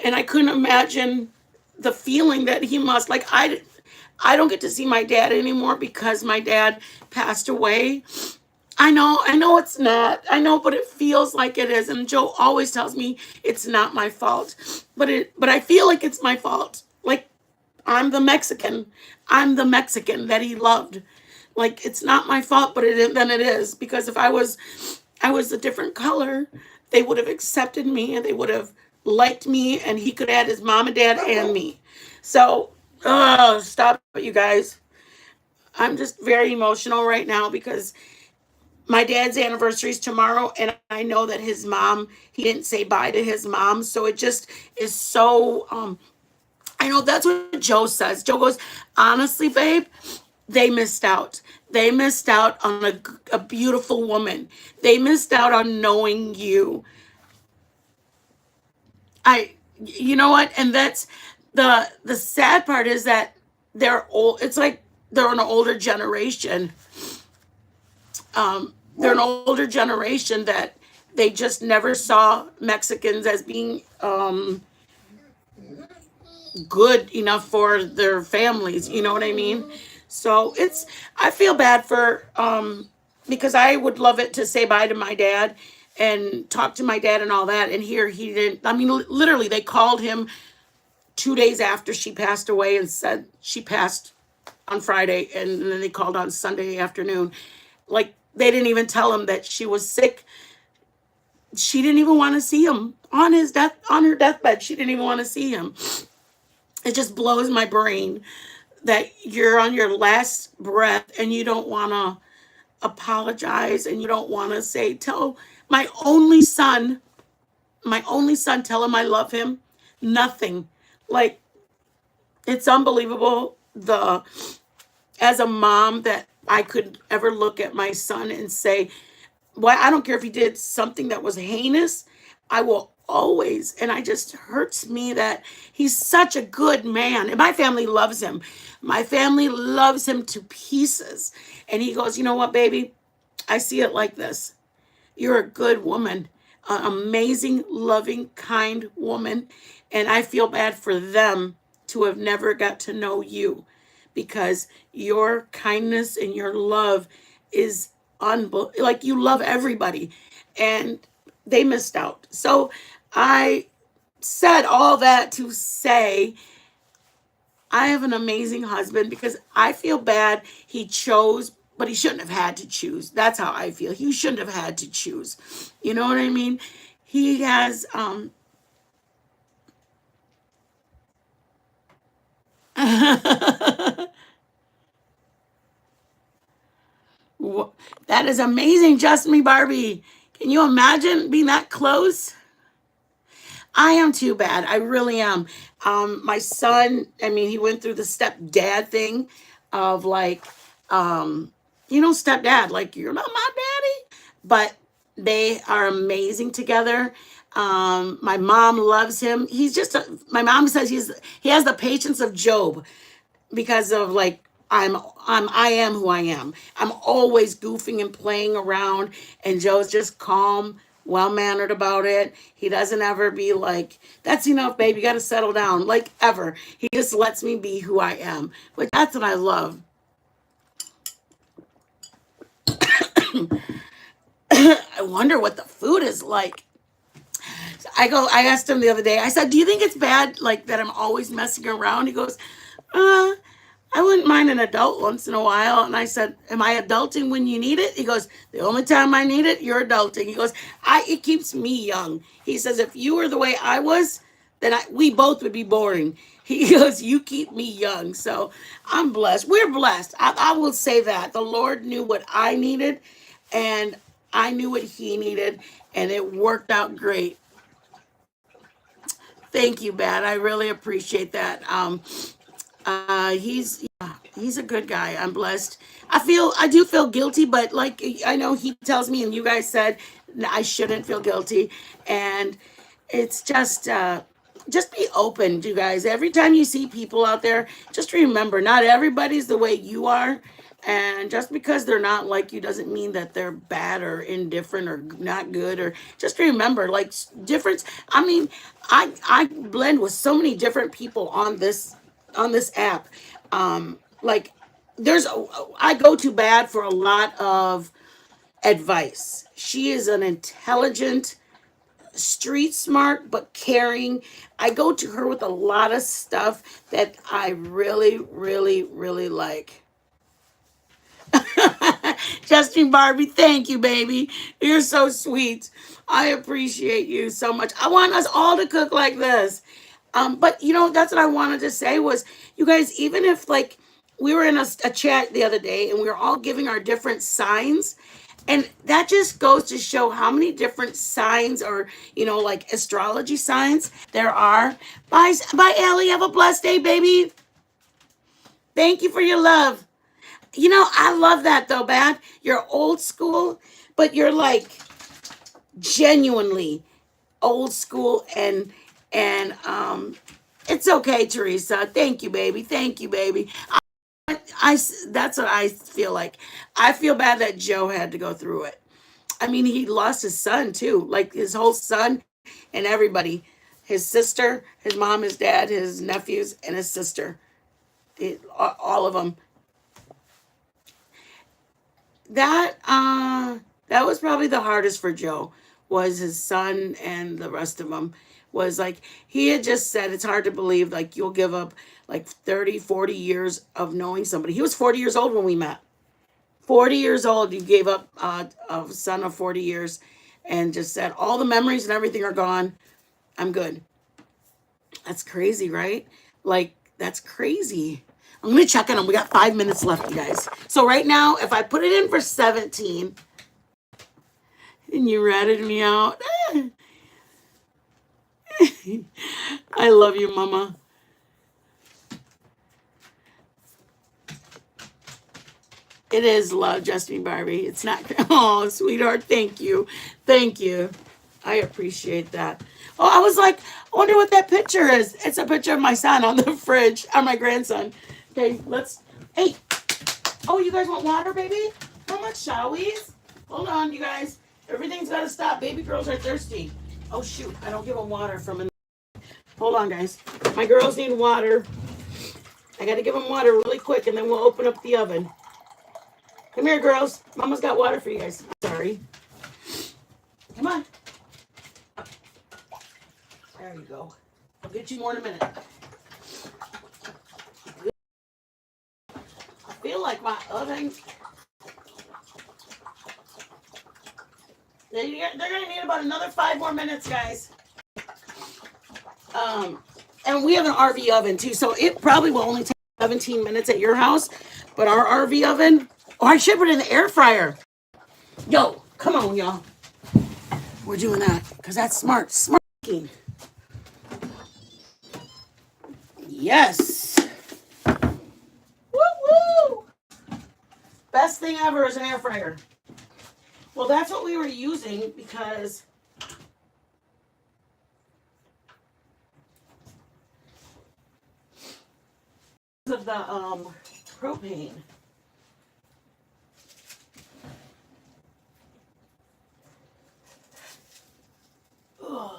And I couldn't imagine the feeling that he must, like, I don't get to see my dad anymore because my dad passed away. I know it's not. I know, but it feels like it is. And Joe always tells me it's not my fault. But I feel like it's my fault. Like I'm the Mexican. I'm the Mexican that he loved. Like it's not my fault, but then it is because if I was a different color, they would have accepted me and they would have liked me, and he could add his mom and dad and me. So, stop it, you guys. I'm just very emotional right now because my dad's anniversary is tomorrow, and I know that his mom, he didn't say bye to his mom. So it just is so, I know that's what Joe says. Joe goes, honestly, babe, they missed out. They missed out on a beautiful woman. They missed out on knowing you. You know what? And that's the sad part is that they're old. It's like they're an older generation. They're an older generation that they just never saw Mexicans as being good enough for their families. You know what I mean? So I feel bad for, because I would love it to say bye to my dad and talk to my dad and all that. And here he didn't, I mean, literally they called him 2 days after she passed away and said she passed on Friday. And then they called on Sunday afternoon. Like they didn't even tell him that she was sick. She didn't even want to see him on her deathbed. She didn't even want to see him. It just blows my brain that you're on your last breath and you don't want to apologize and you don't want to say, tell my only son, tell him I love him. Nothing. Like, it's unbelievable as a mom that I could ever look at my son and say, well, I don't care if he did something that was heinous. I will always. And I just hurts me that he's such a good man. And my family loves him. My family loves him to pieces. And he goes, you know what, baby? I see it like this. You're a good woman, an amazing, loving, kind woman. And I feel bad for them to have never got to know you because your kindness and your love is like you love everybody and they missed out. So I said all that to say I have an amazing husband because I feel bad he chose, but he shouldn't have had to choose. That's how I feel. He shouldn't have had to choose. You know what I mean? He has that is amazing, Just Me Barbie. Can you imagine being that close? I am too bad. I really am. My son, I mean, he went through the stepdad thing of like, stepdad, like, you're not my daddy, but they are amazing together. My mom loves him. My mom says he has the patience of Job because of like I am who I am. I'm always goofing and playing around, and Joe's just calm, well mannered about it. He doesn't ever be like, "That's enough, babe. You got to settle down." Like ever, he just lets me be who I am. But that's what I love. I wonder what the food is like. I asked him the other day. I said, "Do you think it's bad, like that I'm always messing around?" He goes, I wouldn't mind an adult once in a while. And I said, am I adulting when you need it? He goes, the only time I need it, you're adulting. He goes, it keeps me young. He says, if you were the way I was, then we both would be boring. He goes, you keep me young. So I'm blessed. We're blessed. I will say that. The Lord knew what I needed, and I knew what he needed, and it worked out great. Thank you, Bat. I really appreciate that. He's a good guy. I'm blessed. I do feel guilty, but like I know he tells me, and you guys said I shouldn't feel guilty, and it's just be open, you guys. Every time you see people out there, just remember, not everybody's the way you are. And just because they're not like you doesn't mean that they're bad or indifferent or not good. Or just remember, like difference. I mean, I blend with so many different people on this app. Like I go to Bad for a lot of advice. She is an intelligent, street smart, but caring. I go to her with a lot of stuff that I really, really, really like. Justin Barbie, thank you, baby. You're so sweet. I appreciate you so much. I want us all to cook like this. But that's what I wanted to say was, you guys, even if like we were in a chat the other day and we were all giving our different signs, and that just goes to show how many different signs or, like astrology signs there are. Bye, Ellie. Have a blessed day, baby. Thank you for your love. I love that though, Bad. You're old school, but you're like genuinely old school and it's okay, Teresa. Thank you, baby. Thank you, baby. That's what I feel like. I feel bad that Joe had to go through it. I mean, he lost his son too, like his whole son and everybody, his sister, his mom, his dad, his nephews, and his sister, all of them. That was probably the hardest for Joe, was his son and the rest of them. Was like he had just said it's hard to believe like you'll give up like 30, 40 years of knowing somebody. He was 40 years old when we met. 40 years old, you gave up a son of 40 years and just said all the memories and everything are gone. I'm good. That's crazy, right? Like that's crazy. I'm gonna check on them. We got 5 minutes left, you guys. So right now, if I put it in for 17, and you ratted me out, I love you, Mama. It is love, Justin Barbie. It's not. Oh, sweetheart, thank you, thank you. I appreciate that. Oh, I was like, I wonder what that picture is. It's a picture of my son on the fridge, or my grandson. Okay, let's. Hey, oh, you guys want water, baby? How much, shall we? Hold on, you guys. Everything's got to stop. Baby girls are thirsty. Oh, shoot. I don't give them water from an. Hold on, guys. My girls need water. I got to give them water really quick, and then we'll open up the oven. Come here, girls. Mama's got water for you guys. Sorry. Come on. There you go. I'll get you more in a minute. I feel like my oven. They're gonna need about another 5 more minutes, guys. And we have an RV oven too, so it probably will only take 17 minutes at your house. But our RV oven, oh, I should put it in the air fryer. Yo, come on, y'all. We're doing that because that's smart. Smart. Yes. Woo woo. Best thing ever is an air fryer. Well, that's what we were using because of the propane. Ugh.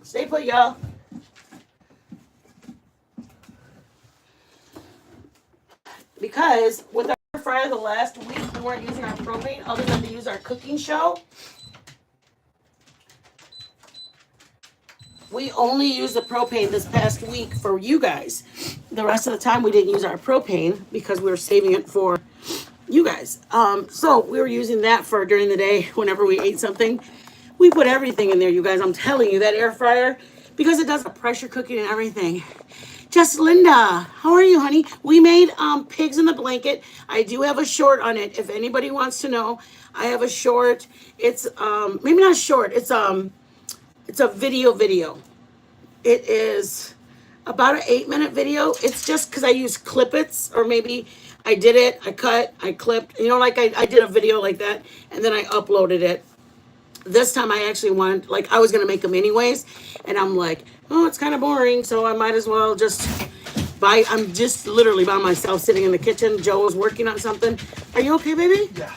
Stay put, y'all. Because with our fryer the last week, we weren't using our propane other than to use our cooking show. We only used the propane this past week for you guys. The rest of the time we didn't use our propane because we were saving it for you guys. So we were using that for during the day whenever we ate something. We put everything in there, you guys. I'm telling you, that air fryer, because it does the pressure cooking and everything. Just Linda, how are you, honey? We made pigs in the blanket. I do have a short on it. If anybody wants to know, I have a short. It's maybe not short. It's a video. It is about an 8-minute video. It's just because I use Clip-Its, or maybe I did it, I cut, I clipped. You know, like I did a video like that, and then I uploaded it. This time I actually wanted, like, I was going to make them anyways. And I'm like, oh, it's kind of boring. So I might as well just I'm just literally by myself sitting in the kitchen. Joe was working on something. Are you okay, baby? Yeah.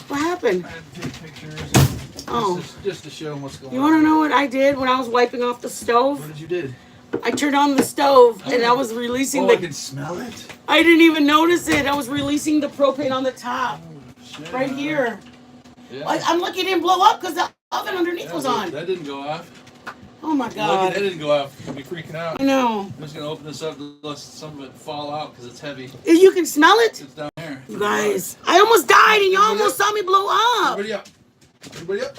What happened? I had to take pictures. Oh. Just to show them what's going on. You want to know what I did when I was wiping off the stove? What did you do? I turned on the stove and I was releasing I can smell it. I didn't even notice it. I was releasing the propane on the top. Oh, shit. Right here. Yeah. I'm lucky it didn't blow up because the oven underneath was on. That didn't go off. Oh my Lucky God. that didn't go off. You'll be freaking out. I know. I'm just going to open this up to let some of it fall out because it's heavy. You can smell it? It's down there. You guys, I almost died and you almost saw me blow up. Everybody up. Everybody up.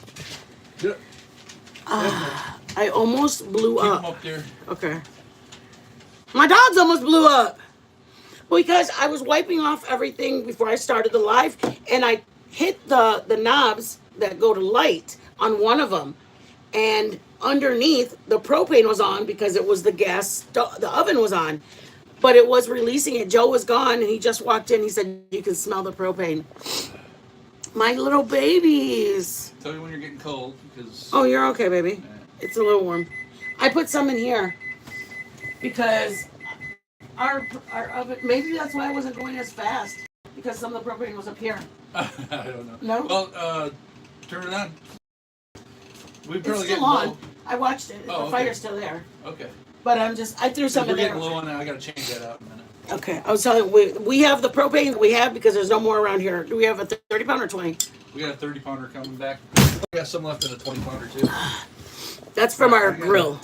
Get up. I almost blew Keep up. them up there. Okay. My dogs almost blew up. Because I was wiping off everything before I started the live, and I hit the knobs that go to light on one of them. And underneath, the propane was on because it was the gas, the oven was on. But it was releasing it. Joe was gone, and he just walked in. He said, you can smell the propane. My little babies. Tell me when you're getting cold because. Oh, you're okay, baby. Yeah. It's a little warm. I put some in here because our oven, maybe that's why I wasn't going as fast, because some of the propane was up here. I don't know. No? Well, turn it on. We It's barely still getting on. low. I watched it. Oh, The okay. fire's still there. Okay. But I threw some We're in there. getting low on that. I gotta change that out in a minute. Okay. I was telling you, we have the propane that we have because there's no more around here. Do we have a 30 pound or 20? We got a 30 pounder coming back. We got some left in a 20 pounder too. That's from our grill.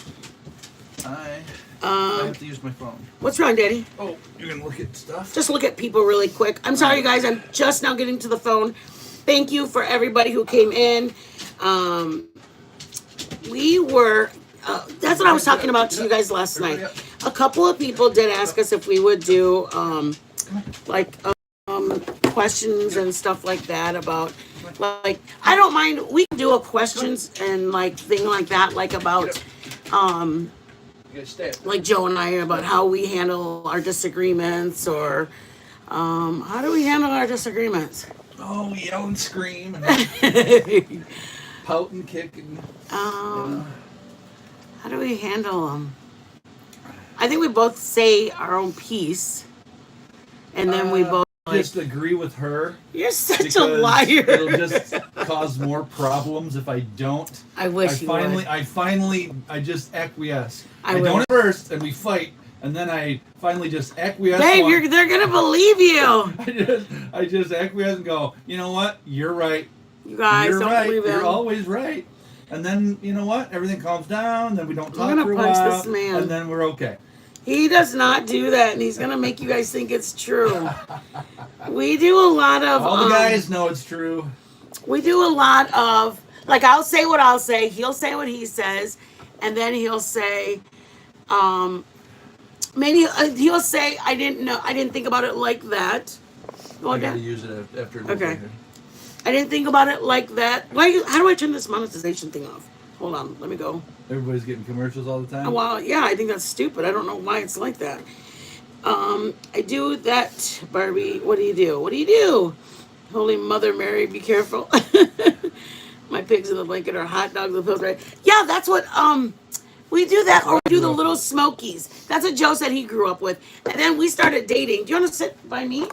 I have to use my phone. What's wrong, Daddy? Oh, you're gonna look at stuff? Just look at people really quick. I'm sorry, guys. I'm just now getting to the phone. Thank you for everybody who came in. We were, that's what I was talking about to you guys last night. A couple of people did ask us if we would do, questions and stuff like that about Like, I don't mind. We can do a questions and like thing like that, like about, like Joe and I about how we handle our disagreements, or how do we handle our disagreements? Oh, we yell and scream and pout and kick and. How do we handle them? I think we both say our own piece, and then we both just agree with her. You're such a because liar. It'll just cause more problems if I don't. I wish you would. I just acquiesce. I don't would. at first, and we fight, and then I finally just acquiesce. Babe, they're gonna believe you. I just acquiesce and go, you know what? You're right. You guys You're don't right. believe him. You're always right. And then, you know what? Everything calms down, then we don't talk gonna for a punch while, this man. and then we're okay. He does not do that, and he's gonna make you guys think it's true. We do a lot of. All the guys know it's true. We do a lot of, like, I'll say what I'll say, he'll say what he says, and then he'll say, maybe he'll say, I didn't think about it like that. Go I gotta down. use it after. Okay. I didn't think about it like that. How do I turn this monetization thing off? Hold on, let me go. Everybody's getting commercials all the time. Oh, well, yeah, I think that's stupid. I don't know why it's like that. I do that, Barbie. What do you do? What do you do? Holy Mother Mary, be careful. My pigs in the blanket are hot dogs with pills, right? Yeah, that's what, we do that, or we do the little smokies. That's what Joe said he grew up with. And then we started dating. Do you want to sit by me?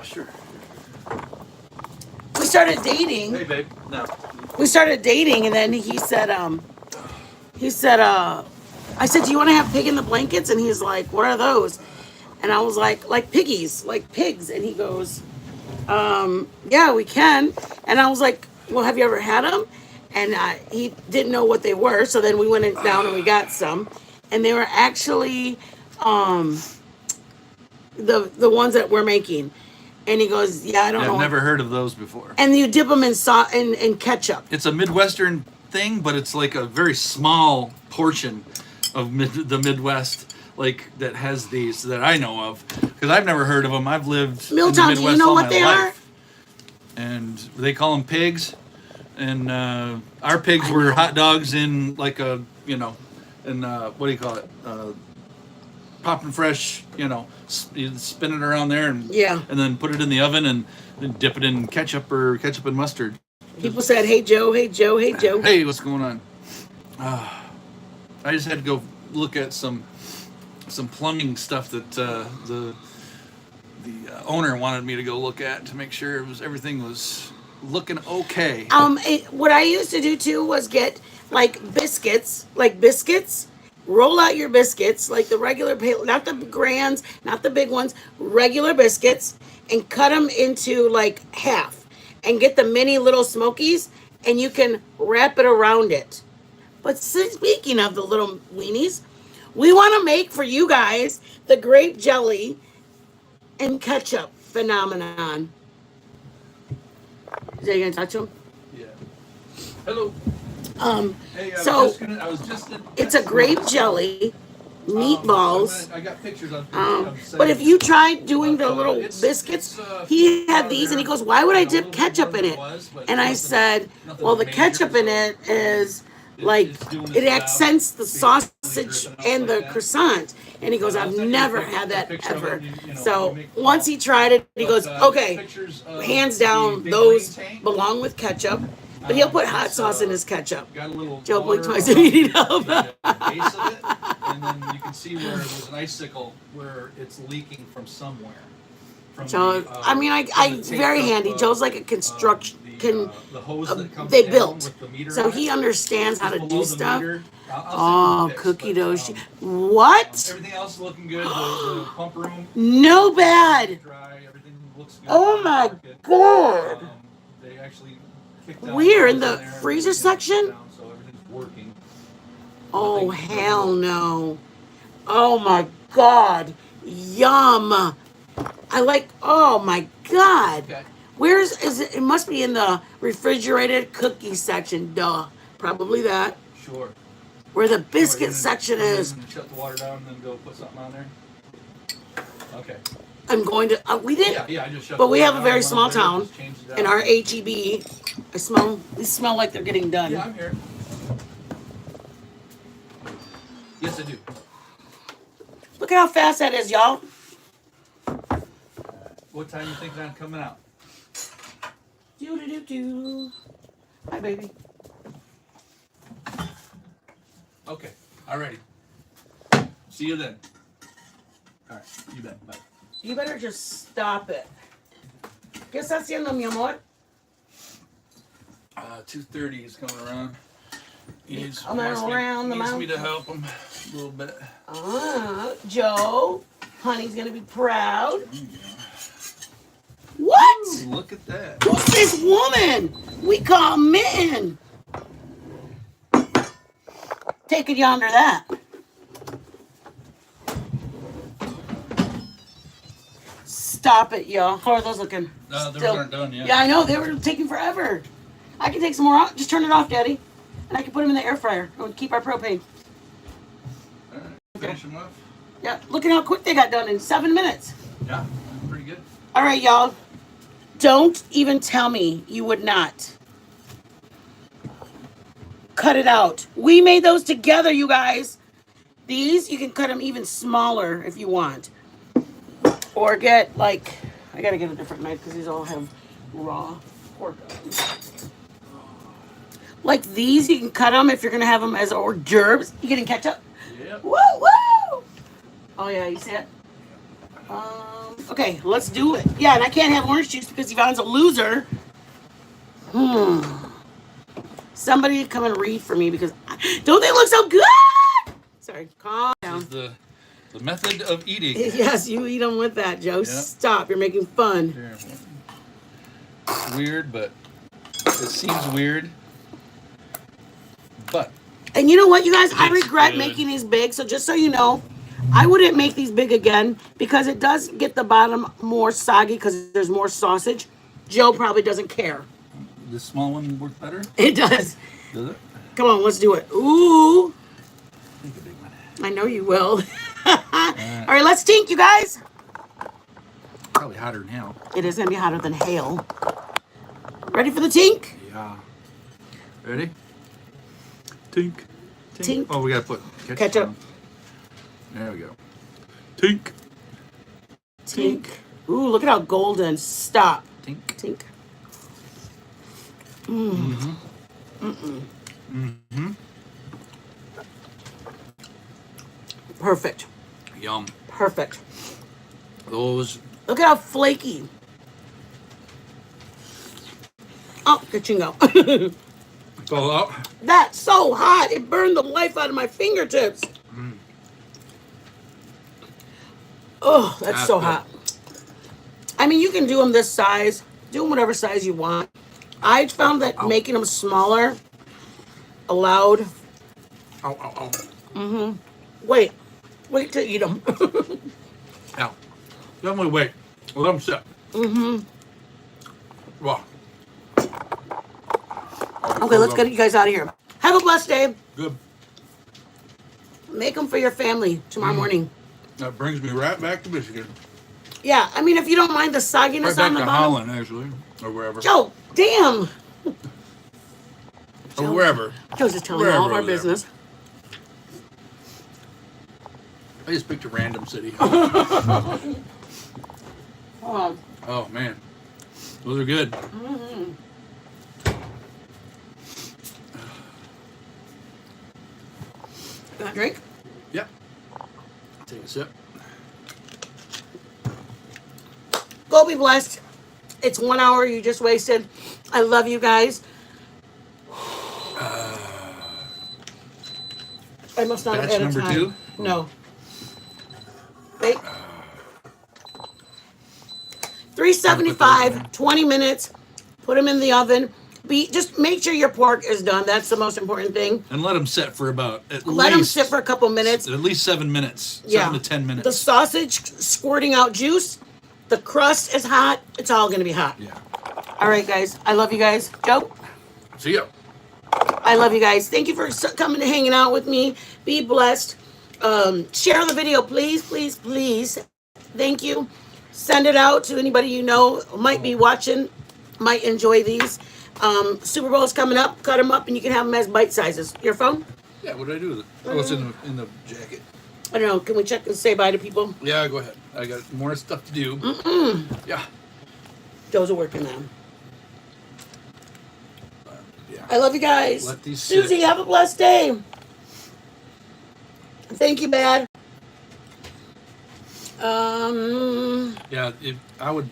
Sure. We started dating. Hey, babe. No. We started dating, and then he said, I said, do you want to have pig in the blankets? And he's like, what are those? And I was like piggies, like pigs. And he goes, yeah, we can. And I was like, well, have you ever had them? And he didn't know what they were. So then we went down and we got some. And they were actually the ones that we're making. And he goes, yeah, I don't know. I've never heard of those before. And you dip them in ketchup. It's a Midwestern thing, but it's like a very small portion of the Midwest, like that has these that I know of, because I've never heard of them. I've lived in the Milltown, Midwest do you know all what my they life. And they call them pigs, and our pigs were hot dogs in like a, you know, in what do you call it? Popping fresh, you know, you spin it around there and then put it in the oven and dip it in ketchup and mustard. People said, hey Joe, hey Joe, hey Joe. Hey, what's going on? I just had to go look at some plumbing stuff that the owner wanted me to go look at to make sure everything was looking okay. What I used to do too was get biscuits, roll out your biscuits, like the regular, not the grands, not the big ones, regular biscuits, and cut them into like half, and get the mini little smokies, and you can wrap it around it. But speaking of the little weenies, we want to make for you guys the grape jelly and ketchup phenomenon. Is that you gonna touch them? Yeah. Hello. Hey, It's a grape jelly, meatballs. I got pictures of. But if you tried doing the little biscuits, he had these, and he goes, "Why would I dip ketchup in it?" And I said, "Well, the ketchup in it is like it accents the sausage and the croissant." And he goes, "I've never had that ever." So once he tried it, he goes, "Okay, hands down, those belong with ketchup." But he'll put hot sauce in his ketchup. Joe blinked twice if you need help. Base of it, and then you can see where there's an icicle where it's leaking from somewhere. Joe, I very handy. Joe's like a construction. The hose that comes They down built, with the meter so on he it, understands how to just do below the stuff. meter. Oh, cookie dough. What? Everything else is looking good. The pump room. No bad. Dry. Everything looks good. Oh my god. They actually kicked out We're in the the freezer section? down, so everything's working. Oh hell no. Oh my god. Yum. Oh my god. Okay. Is it? It must be in the refrigerated cookie section. Duh. Probably that. Sure. Where the biscuit section is. Shut the water down and then go put something on there. Okay. I'm going to. We didn't. Yeah, I just shut But the we light have a on, very went small over there, town, just changed it and out. our HEB. These smell like they're getting done. Yeah, I'm here. Yes, I do. Look at how fast that is, y'all. What time you think I'm coming out? Do. Hi, baby. Okay, alrighty. See you then. All right, you bet. Bye. You better just stop it. ¿Qué está haciendo, mi amor? 2:30 is coming around. He's Coming around the needs mountain. me to help him a little bit. Joe, honey's gonna be proud. What? Ooh, look at that. Who's this woman? We call Mitten. Taking you under that. Stop it, y'all. How are those looking? Those Still- aren't done yet. Yeah, I know. They were taking forever. I can take some more out. Just turn it off, Daddy. And I can put them in the air fryer. And keep our propane. All right, finish them off. Yeah, look at how quick they got done in 7 minutes. Yeah, pretty good. All right, y'all. Don't even tell me you would not. Cut it out. We made those together, you guys. These, you can cut them even smaller if you want. Or get, like, I gotta get a different knife because these all have raw pork on them. Like these, you can cut them if you're gonna have them as hors d'oeuvres. You getting ketchup? Yep. Woo, woo! Oh, yeah, you see it? Okay, let's do it. Yeah, and I can't have orange juice because Yvonne's a loser. Somebody come and read for me because don't they look so good? Sorry, calm This down. is the method of eating. Yes, you eat them with that, Joe. Yeah. Stop, you're making fun. Here, it's weird, but it seems weird. But And you know what, you guys? I It's regret good. making these big. So just so you know, I wouldn't make these big again because it does get the bottom more soggy because there's more sausage. Joe probably doesn't care. this small one work better? It does. Does it? Come on, let's do it. Ooh, I think a big one. I know you will. All right, let's tink, you guys. Probably hotter than hell. It is gonna be hotter than hail. Ready for the tink? Yeah. Ready? Tink. Tink. Oh, we gotta put Ketchup. on. There we go. Tink. Tink. Ooh, look at how golden. Stop. Tink. Tink. Perfect. Yum. Perfect. Those. Look at how flaky. Oh, good chingo. Fall out. That's so hot. It burned the life out of my fingertips. Oh, that's so good. hot. I mean, you can do them this size. Do them whatever size you want. I found that making them smaller allowed. Ow, ow, Wait to eat them. ow. Ow. Definitely wait. Well, I'm set. Wow. Okay, let's get you guys out of here. Have a blessed day. Good. Make them for your family tomorrow morning. That brings me right back to Michigan. Yeah, I mean, if you don't mind the sogginess Right back on the to bottom. Holland, actually. Or wherever. Joe, damn. Or wherever. Joe's just telling Wherever all of our over there. business. I just picked a random city. Hold on. Oh, man. Those are good. Got a drink? Yep. Take a sip. Go be blessed. It's 1 hour you just wasted. I love you guys. I must not have Batch had a number time. 2? No. Wait. 375, 20 minutes. Put them in the oven. Just make sure your pork is done. That's the most important thing. And let them sit for about at Let them least sit for a couple minutes. at least 7 minutes. Yeah. 7 to 10 minutes. The sausage squirting out juice. The crust is hot. It's all going to be hot. Yeah. All right, guys. I love you guys. Joe, See ya. I love you guys. Thank you for coming and hanging out with me. Be blessed. Share the video, please, please, please. Thank you. Send it out to anybody you know might be watching, might enjoy these. Super Bowl's coming up. Cut them up, and you can have them as bite sizes. Your phone? Yeah, what did I do with it? Oh, it's in the jacket. I don't know. Can we check and say bye to people? Yeah, go ahead. I got more stuff to do. Yeah. Those are working now. Yeah. I love you guys. Let these Susie, sit. have a blessed day. Thank you, Bad. Yeah, I would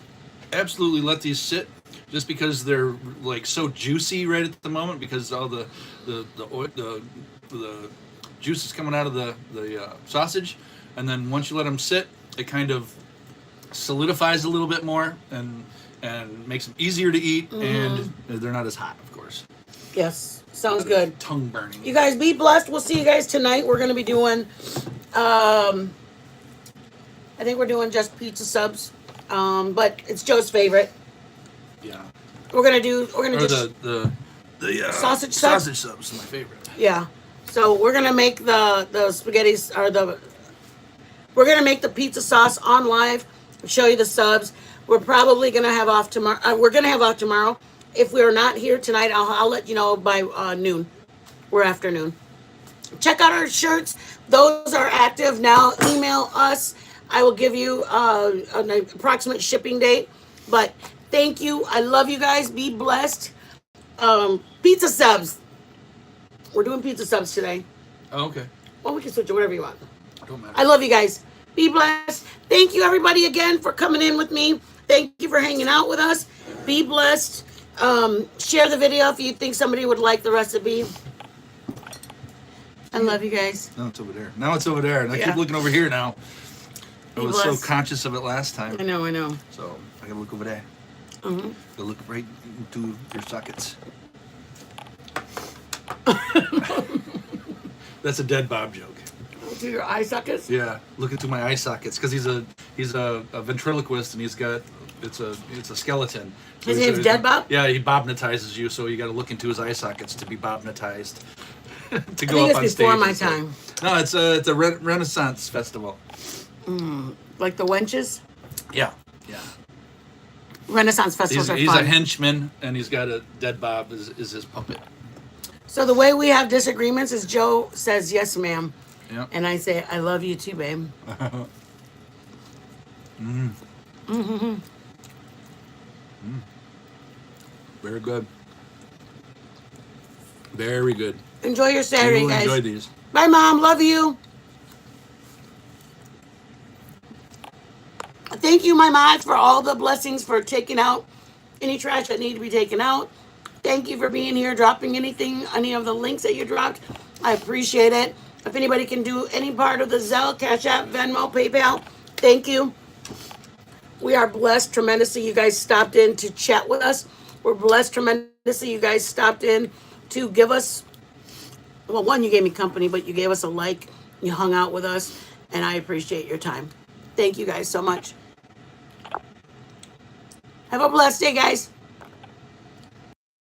absolutely let these sit, just because they're like so juicy right at the moment, because all the juice is coming out of the sausage, and then once you let them sit, it kind of solidifies a little bit more and makes them easier to eat, and they're not as hot, of course. Yes, sounds good. Tongue burning. You guys be blessed. We'll see you guys tonight. We're gonna be doing, I think we're doing just pizza subs, but it's Joe's favorite. Yeah. We're gonna just the sausage subs? Sausage subs is my favorite. Yeah. So we're gonna make the spaghettis we're gonna make the pizza sauce on live. Show you the subs. We're probably gonna have off tomorrow. We're gonna have off tomorrow. If we're not here tonight, I'll let you know by noon. We're afternoon. Check out our shirts. Those are active now. Email us. I will give you an approximate shipping date. But thank you. I love you guys. Be blessed. Pizza subs. We're doing pizza subs today. Oh, okay. Well, we can switch it, whatever you want. Don't matter. I love you guys. Be blessed. Thank you, everybody, again, for coming in with me. Thank you for hanging out with us. Be blessed. Share the video if you think somebody would like the recipe. I love you guys. Now it's over there. And I Yeah. keep looking over here now. I Be was so blessed. conscious of it last time. I know. So I gotta look over there. Mm-hmm. Gotta look right into your sockets. That's a dead Bob joke. Do your eye sockets? Yeah, look into my eye sockets, because he's a ventriloquist, and he's got it's a skeleton. So His he's name's Dead Bob? Yeah, he bobnetizes you, so you got to look into his eye sockets to be bobnetized. To I go think up it's on before stage my and stuff. time. No, it's a Renaissance festival. Like the wenches? Yeah. Renaissance festivals are He's fun. a henchman, and he's got a dead Bob is his puppet. So the way we have disagreements is Joe says, yes, ma'am. Yeah. And I say, I love you too, babe. Very good. Very good. Enjoy your Saturday, We'll guys. enjoy these. Bye, Mom. Love you. Thank you, my mods, for all the blessings, for taking out any trash that need to be taken out. Thank you for being here, dropping any of the links that you dropped. I appreciate it. If anybody can do any part of the Zelle, Cash App, Venmo, PayPal, thank you. We are blessed tremendously. You guys stopped in to chat with us. We're blessed tremendously. You guys stopped in to give us, well, one, you gave me company, but you gave us a like. You hung out with us, and I appreciate your time. Thank you guys so much. Have a blessed day, guys.